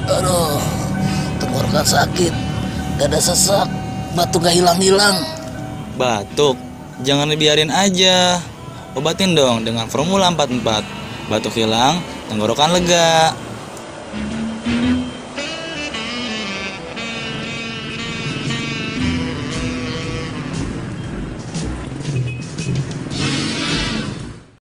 Aduh, tenggorokan sakit, dada sesak, batuk gak hilang-hilang. Batuk? Jangan dibiarin aja. Obatin dong dengan Formula 44. Batuk hilang, tenggorokan lega.